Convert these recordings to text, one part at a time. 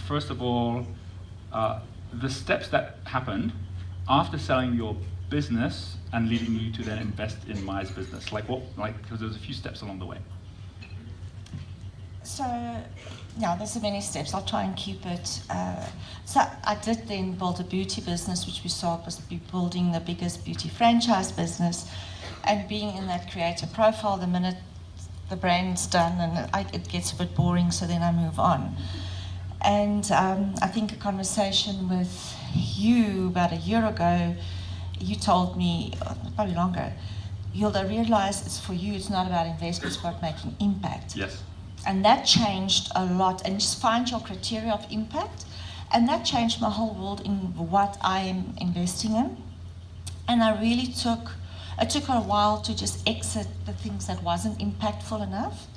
first of all, the steps that happened after selling your business and leading you to then invest in Maya's business? Like what? Like, because there's a few steps along the way. So, yeah, there's many steps. I'll try and keep it. So I did then build a beauty business, which we saw was building the biggest beauty franchise business, and being in that creator profile. The minute the brand's done, and it gets a bit boring, so then I move on. And I think a conversation with you about a year ago, you told me, probably longer, Hilda, realize it's for you, it's not about investment, it's about making impact. Yes. And that changed a lot, and just find your criteria of impact. And that changed my whole world in what I am investing in. And I really it took a while to just exit the things that wasn't impactful enough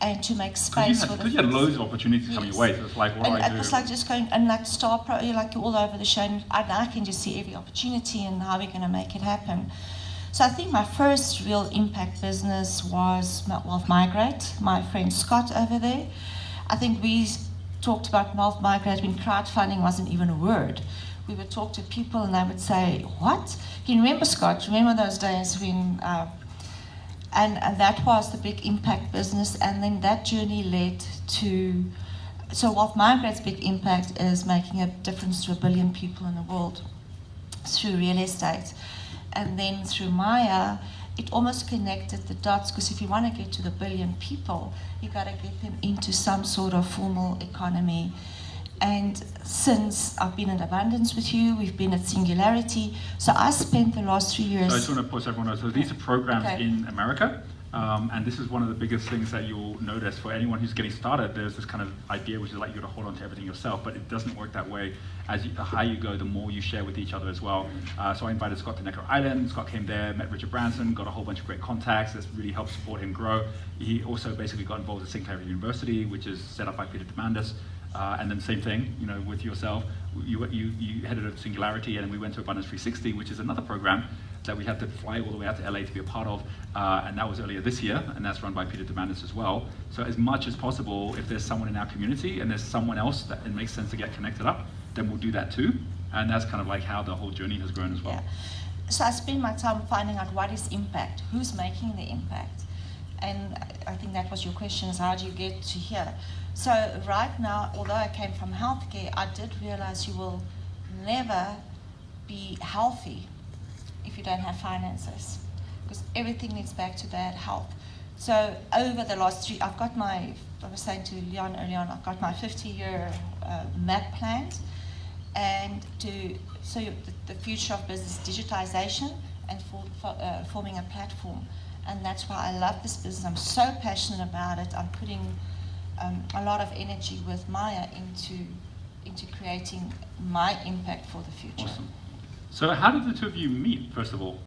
and to make space for the Because you had loads of opportunities coming your way, so it's like, what do I do? It was like just going, and like you're all over the show, and I can just see every opportunity and how we're going to make it happen. So I think my first real impact business was Wealth Migrate, my friend Scott over there. I think we talked about Wealth Migrate when crowdfunding wasn't even a word. We would talk to people and they would say, what? You remember, Scott? Remember those days when, and that was the big impact business, and then that journey led to, so Wealth Migrate's big impact is making a difference to 1 billion people in the world through real estate. And then through Maya, it almost connected the dots, because if you want to get to the 1 billion people, you got to get them into some sort of formal economy. And since I've been in abundance with you, we've been at Singularity. So I spent the last 3 years. So I just want to put everyone on. So these are programs in America. And this is one of the biggest things that you'll notice for anyone who's getting started. There's this kind of idea which is like you got to hold on to everything yourself, but it doesn't work that way. The higher you go, the more you share with each other as well. So I invited Scott to Necker Island. Scott came there, met Richard Branson, got a whole bunch of great contacts. This really helped support him grow. He also basically got involved at Sinclair University, which is set up by Peter Demandis. And then same thing, with yourself. You headed up Singularity, and we went to Abundance 360, which is another program that we had to fly all the way out to LA to be a part of, and that was earlier this year, and that's run by Peter Demandis as well. So as much as possible, if there's someone in our community and there's someone else that it makes sense to get connected up, then we'll do that too. And that's kind of like how the whole journey has grown as well. Yeah. So I spend my time finding out what is impact, who's making the impact. And I think that was your question, is how do you get to here? So right now, although I came from healthcare, I did realize you will never be healthy if you don't have finances, because everything leads back to that health. So over the last I was saying to Leon earlier on, I've got my 50-year map planned, and the future of business digitization and forming a platform. And that's why I love this business. I'm so passionate about it. I'm putting a lot of energy with Maya into creating my impact for the future. Awesome. So how did the two of you meet, first of all?